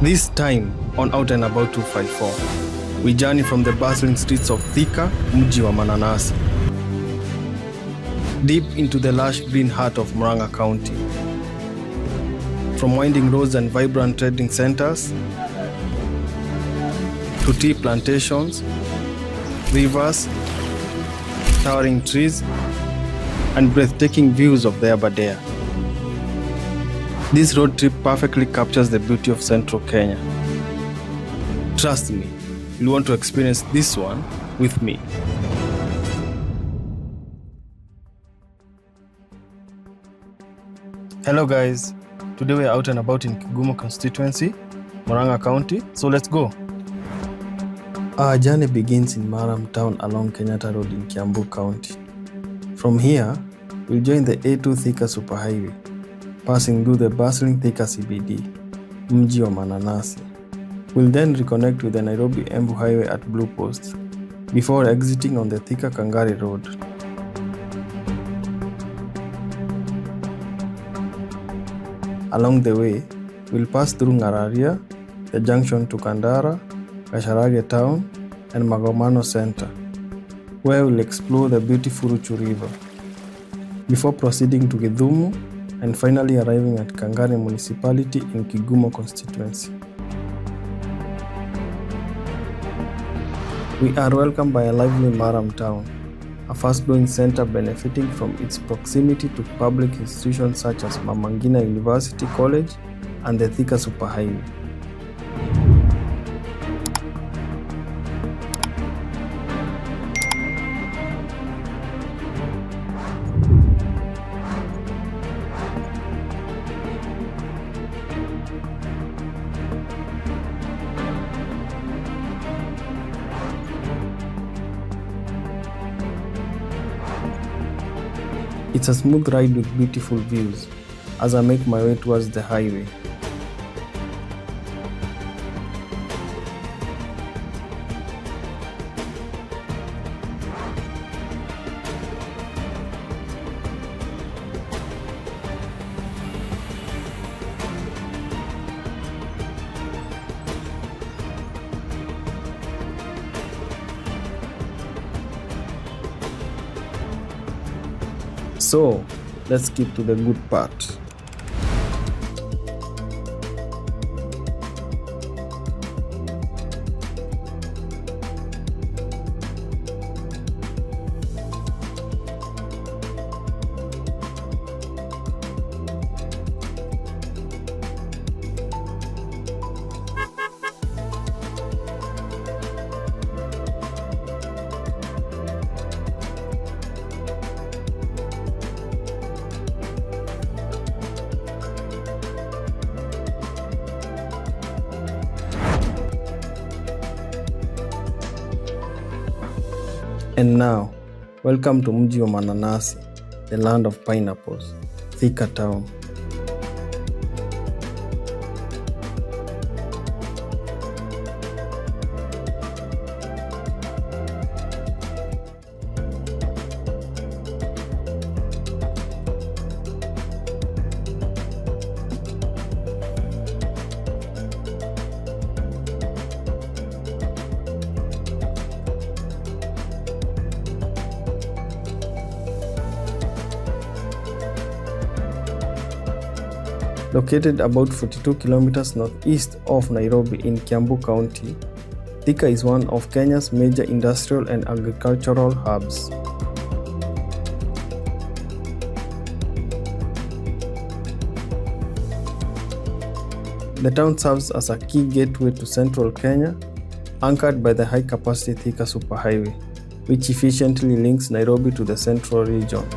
This time on Out And About254, we journey from the bustling streets of Thika, mji wa Mananasi, deep into the lush green heart of Murang'a County. From winding roads and vibrant trading centers, to tea plantations, rivers, towering trees, and breathtaking views of the Aberdare. This road trip perfectly captures the beauty of central Kenya. Trust me, you'll want to experience this one with me. Hello guys, today we're out and about in Kigumo Constituency, Murang'a County, so let's go. Our journey begins in Murram Town along Kenyatta Road in Kiambu County. From here, we'll join the A2 Thika Superhighway, passing through the bustling Thika CBD, mji wa Mananasi. We'll then reconnect with the Nairobi-Embu Highway at Blue Post, before exiting on the Thika Kangari Road. Along the way, we'll pass through Ngararia, the junction to Kandara, Gacharage Town, and Magomano Center, where we'll explore the beautiful Ruchu River, before proceeding to Githumu and finally arriving at Kangari Municipality in Kigumo Constituency. We are welcomed by a lively Murram Town, a fast-growing center benefiting from its proximity to public institutions such as Mama Ngina University College and the Thika Superhighway. It's a smooth ride with beautiful views as I make my way towards the highway. So, let's skip to the good part. And now, welcome to mji wa Mananasi, the land of pineapples, Thika town. Located about 42 kilometers northeast of Nairobi in Kiambu County, Thika is one of Kenya's major industrial and agricultural hubs. The town serves as a key gateway to central Kenya, anchored by the high-capacity Thika Superhighway, which efficiently links Nairobi to the central region.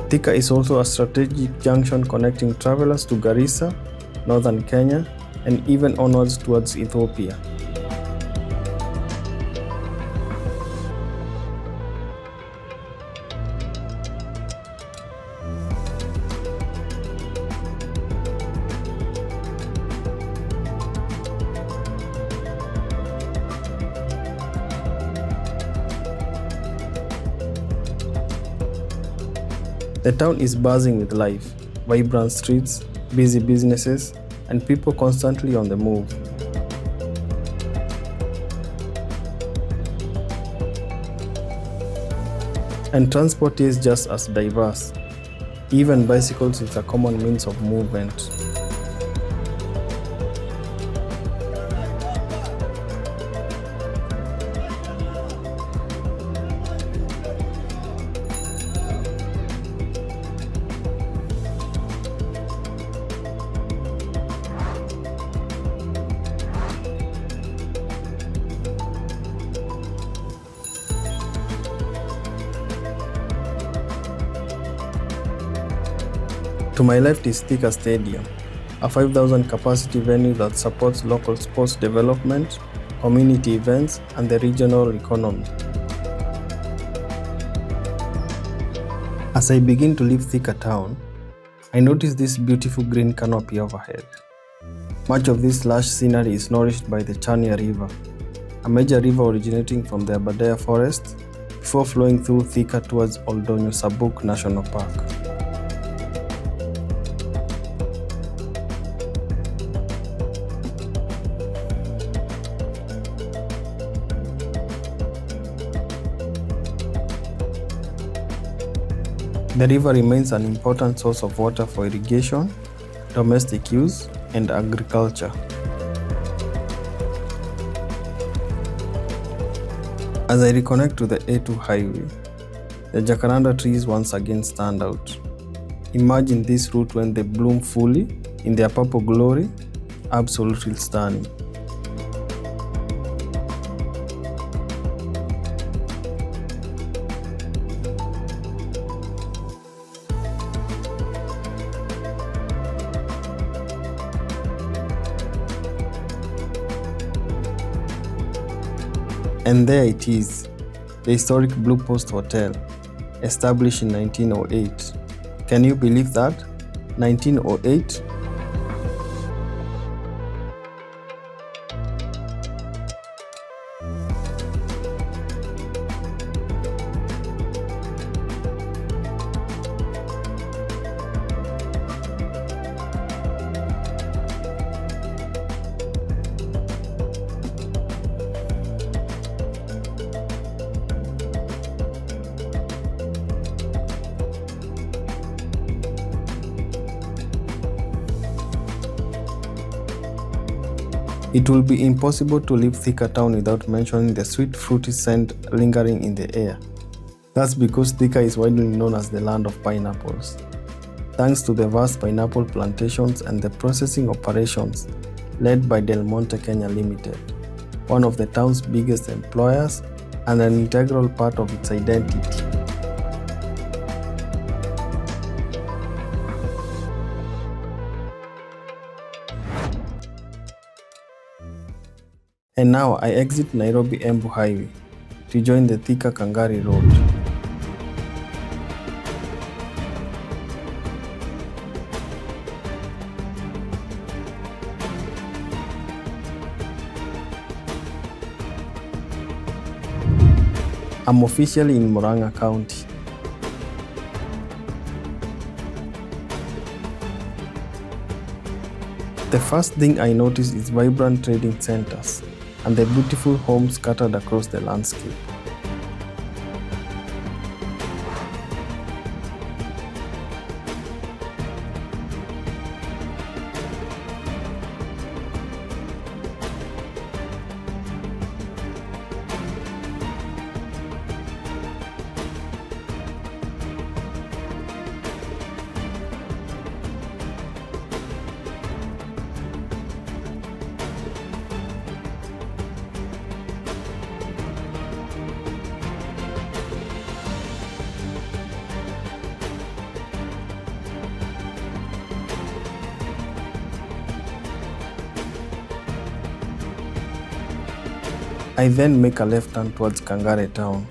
Thika is also a strategic junction connecting travelers to Garissa, northern Kenya, and even onwards towards Ethiopia. The town is buzzing with life, vibrant streets, busy businesses, and people constantly on the move. And transport is just as diverse. Even bicycles is a common means of movement. To my left is Thika Stadium, a 5,000 capacity venue that supports local sports development, community events, and the regional economy. As I begin to leave Thika town, I notice this beautiful green canopy overhead. Much of this lush scenery is nourished by the Chania River, a major river originating from the Aberdare forest before flowing through Thika towards Oldonyo Sabuk National Park. The river remains an important source of water for irrigation, domestic use, and agriculture. As I reconnect to the A2 highway, the jacaranda trees once again stand out. Imagine this route when they bloom fully in their purple glory, absolutely stunning. And there it is, the historic Blue Post Hotel, established in 1908. Can you believe that? 1908? It will be impossible to leave Thika town without mentioning the sweet fruity scent lingering in the air. That's because Thika is widely known as the land of pineapples. Thanks to the vast pineapple plantations and the processing operations led by Del Monte Kenya Limited, one of the town's biggest employers and an integral part of its identity. And now I exit Nairobi-Embu Highway to join the Thika Kangari Road. I'm officially in Murang'a County. The first thing I notice is vibrant trading centers and the beautiful homes scattered across the landscape. I then make a left turn towards Kangari Town.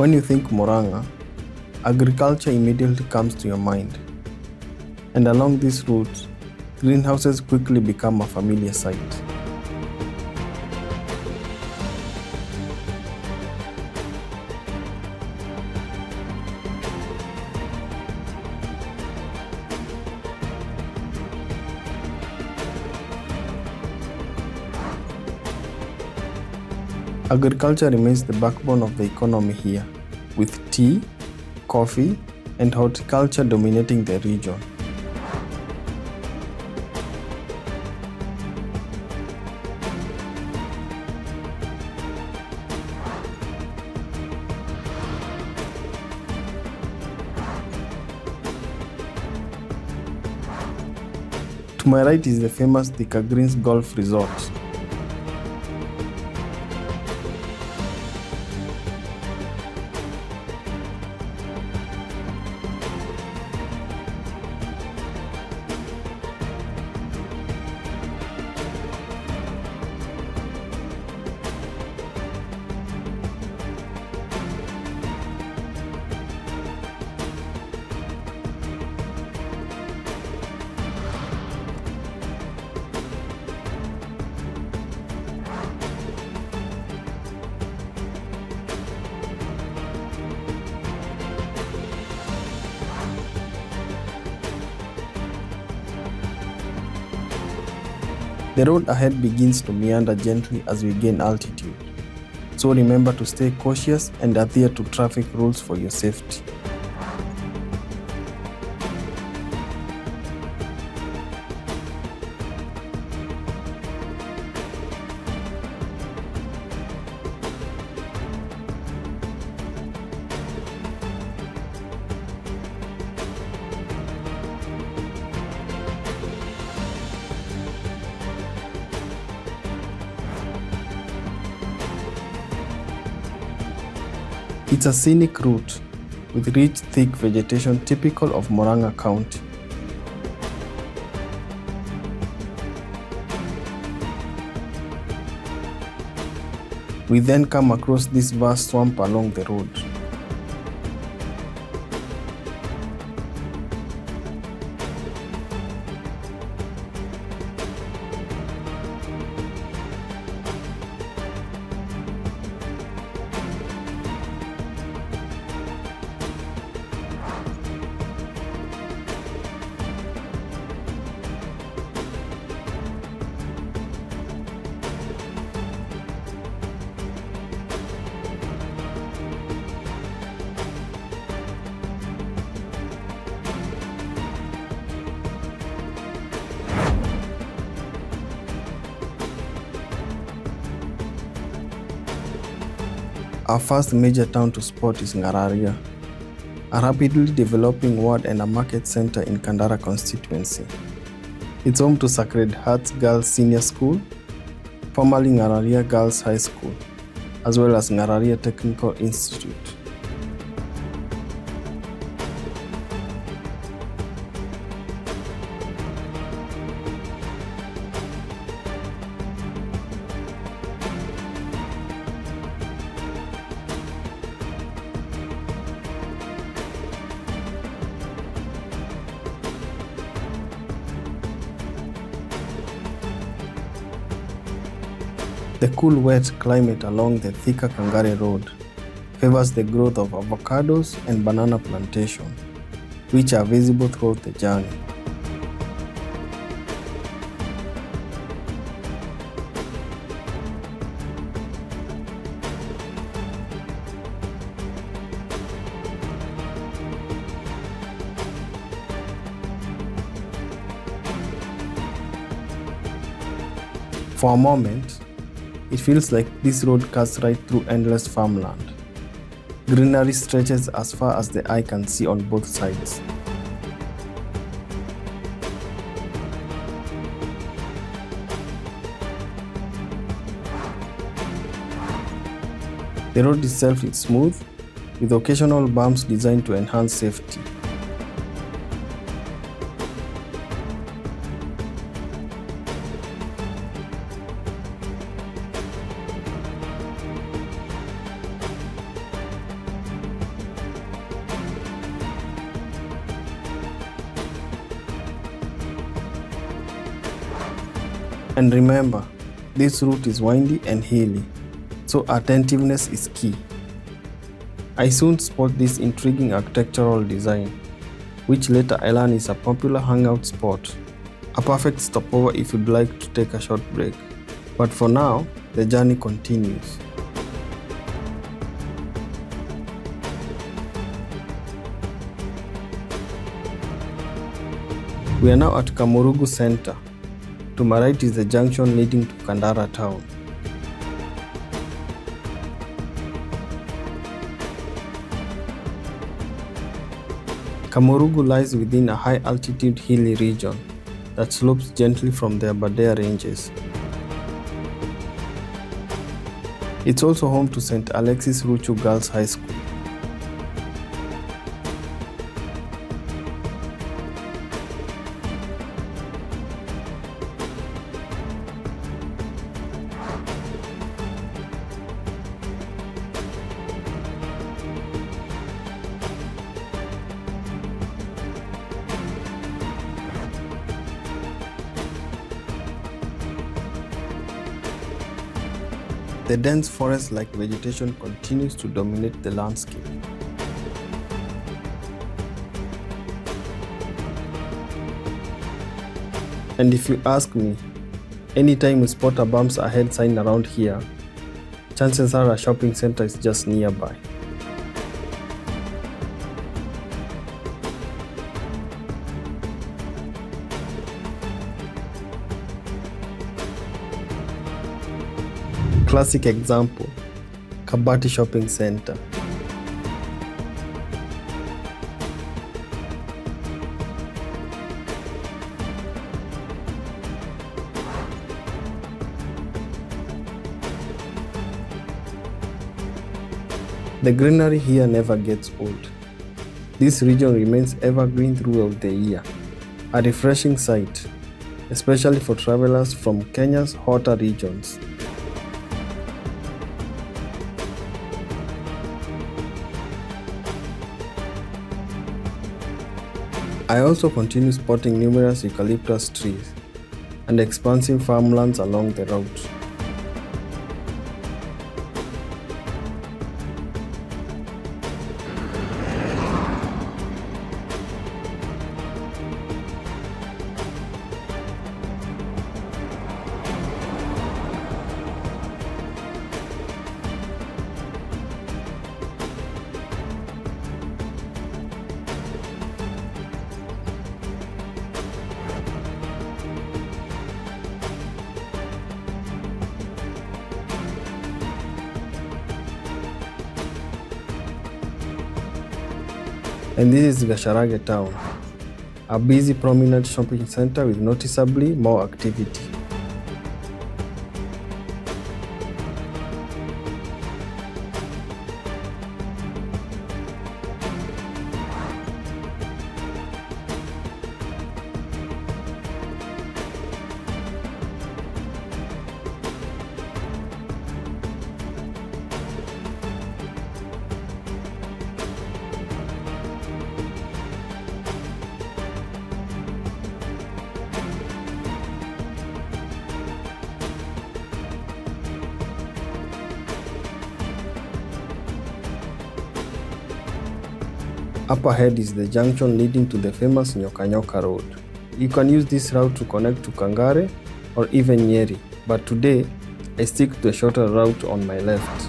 When you think Murang'a, agriculture immediately comes to your mind. And along these routes, greenhouses quickly become a familiar sight. Agriculture remains the backbone of the economy here, with tea, coffee, and horticulture dominating the region. To my right is the famous Thika Greens Golf Resort. The road ahead begins to meander gently as we gain altitude, so remember to stay cautious and adhere to traffic rules for your safety. It's a scenic route with rich, thick vegetation typical of Murang'a County. We then come across this vast swamp along the road. Our first major town to spot is Ngararia, a rapidly developing ward and a market center in Kandara constituency. It's home to Sacred Hearts Girls Senior School, formerly Ngararia Girls High School, as well as Ngararia Technical Institute. The cool, wet climate along the Thika Kangari Road favors the growth of avocados and banana plantation, which are visible throughout the journey. For a moment, it feels like this road cuts right through endless farmland. Greenery stretches as far as the eye can see on both sides. The road itself is smooth, with occasional bumps designed to enhance safety. And remember, this route is windy and hilly, so attentiveness is key. I soon spot this intriguing architectural design, which later I learn is a popular hangout spot, a perfect stopover if you'd like to take a short break. But for now, the journey continues. We are now at Kamurugu Center. To my right is the junction leading to Kandara town. Kamurugu lies within a high-altitude hilly region that slopes gently from the Aberdare Ranges. It's also home to St. Alexis Ruchu Girls High School. The dense forest-like vegetation continues to dominate the landscape. And if you ask me, anytime you spot a bumps ahead sign around here, chances are a shopping center is just nearby. Classic example, Kabati Shopping Center. The greenery here never gets old. This region remains evergreen throughout the year, a refreshing sight, especially for travelers from Kenya's hotter regions. I also continue spotting numerous eucalyptus trees and expansive farmlands along the route. And this is Gacharage Town, a busy prominent shopping center with noticeably more activity. Up ahead is the junction leading to the famous Nyoka Road. You can use this route to connect to Kangari or even Nyeri, but today I stick to the shorter route on my left.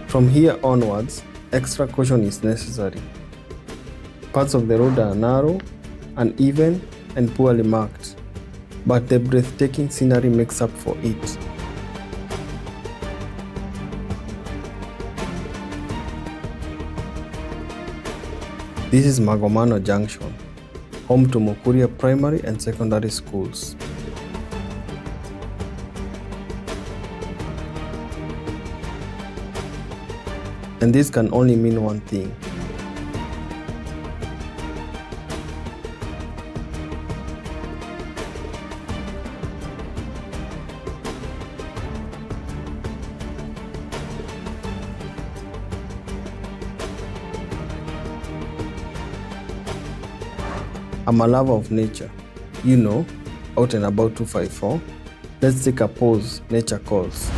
From here onwards, extra caution is necessary. Parts of the road are narrow, uneven, and poorly marked, but the breathtaking scenery makes up for it. This is Magomano Junction, home to Mukuria Primary and Secondary Schools. And this can only mean one thing. I'm a lover of nature. You know, Out and About 254. Let's take a pause, nature calls.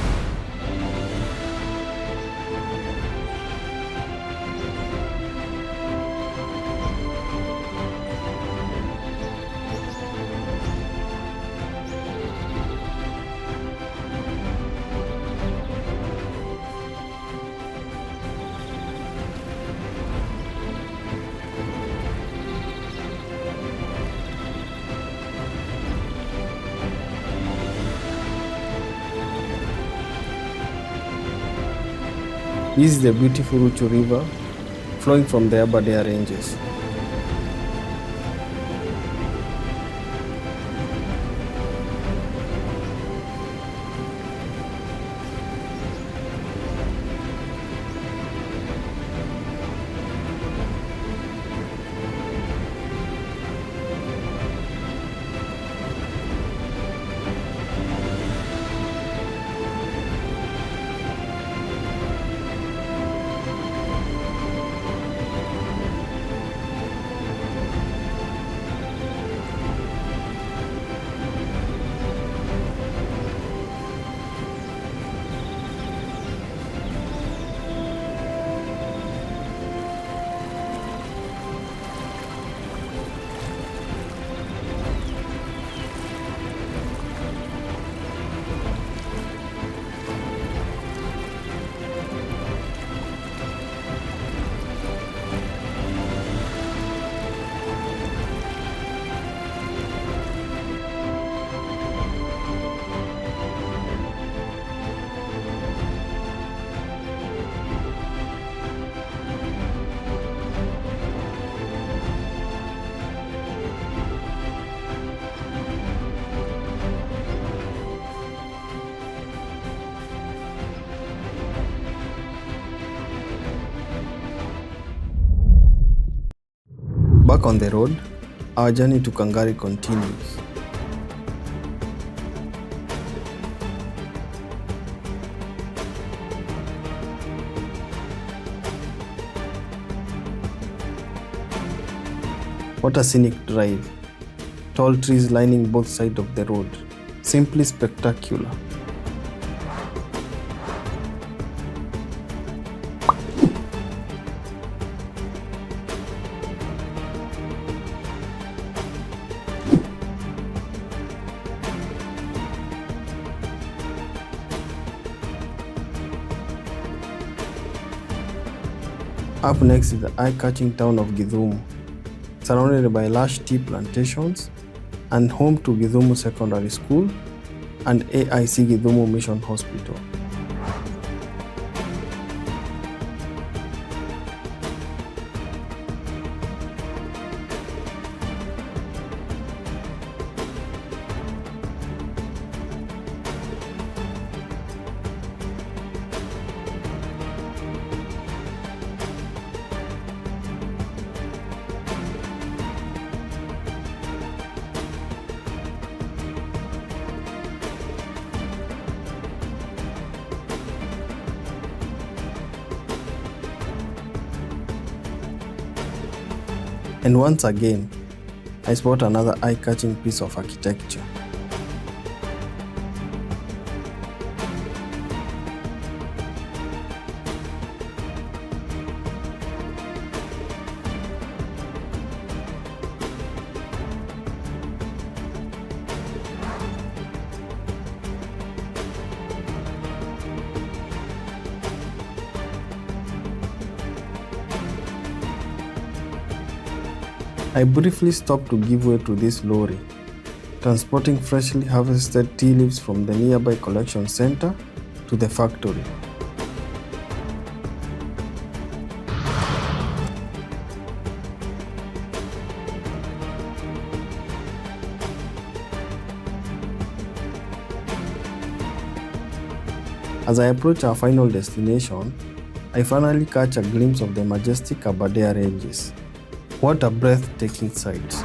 This is the beautiful Ruchu River flowing from the Aberdare Ranges. Back on the road, our journey to Kangari continues. What a scenic drive. Tall trees lining both sides of the road. Simply spectacular. Up next is the eye-catching town of Githumu, surrounded by lush tea plantations and home to Githumu Secondary School and AIC Githumu Mission Hospital. And once again, I spot another eye-catching piece of architecture. I briefly stopped to give way to this lorry, transporting freshly harvested tea leaves from the nearby collection center to the factory. As I approach our final destination, I finally catch a glimpse of the majestic Aberdare Ranges. What a breathtaking sight!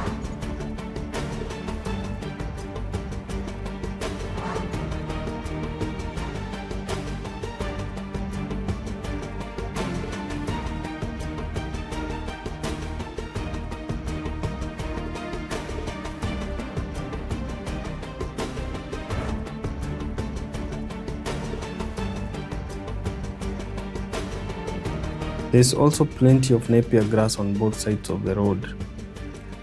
There is also plenty of napier grass on both sides of the road,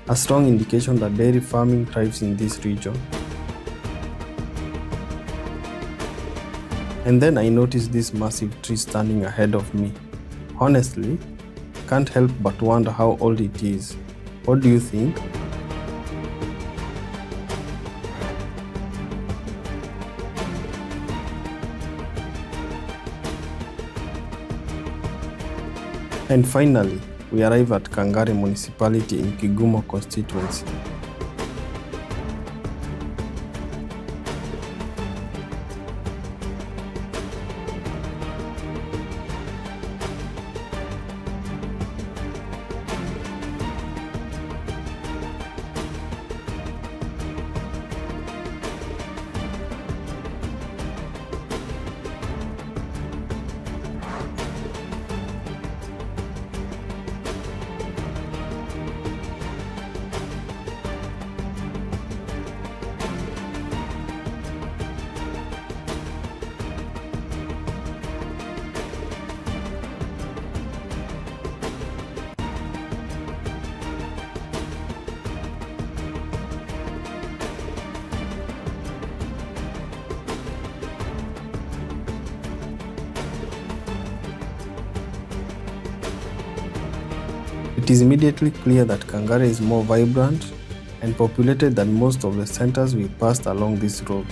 a strong indication that dairy farming thrives in this region. And then I noticed this massive tree standing ahead of me. Honestly, can't help but wonder how old it is. What do you think? And finally, we arrive at Kangari Municipality in Kigumo Constituency. It is immediately clear that Kangari is more vibrant and populated than most of the centers we passed along this road.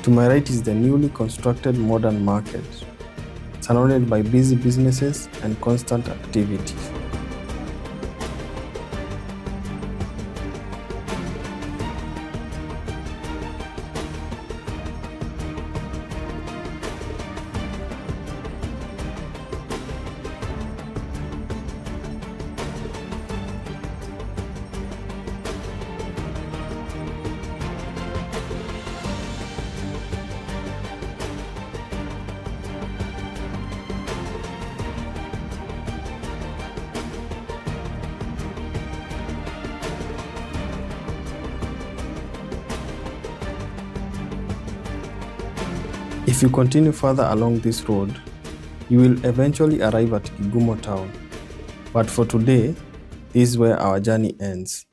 To my right is the newly constructed modern market, surrounded by busy businesses and constant activity. If you continue further along this road, you will eventually arrive at Kigumo Town. But for today, this is where our journey ends.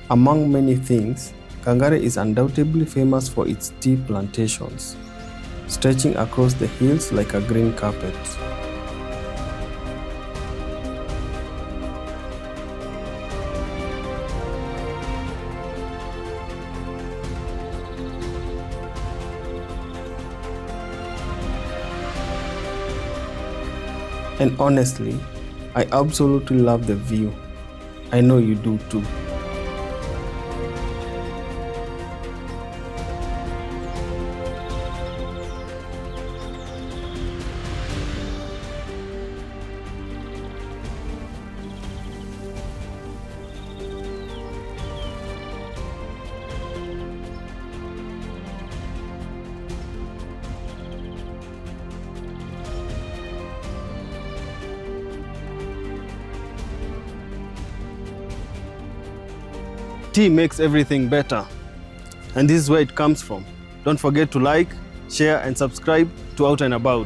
Among many things, Kangari is undoubtedly famous for its tea plantations, stretching across the hills like a green carpet. And honestly, I absolutely love the view. I know you do too. Tea makes everything better, and this is where it comes from. Don't forget to like, share and subscribe to Out and About.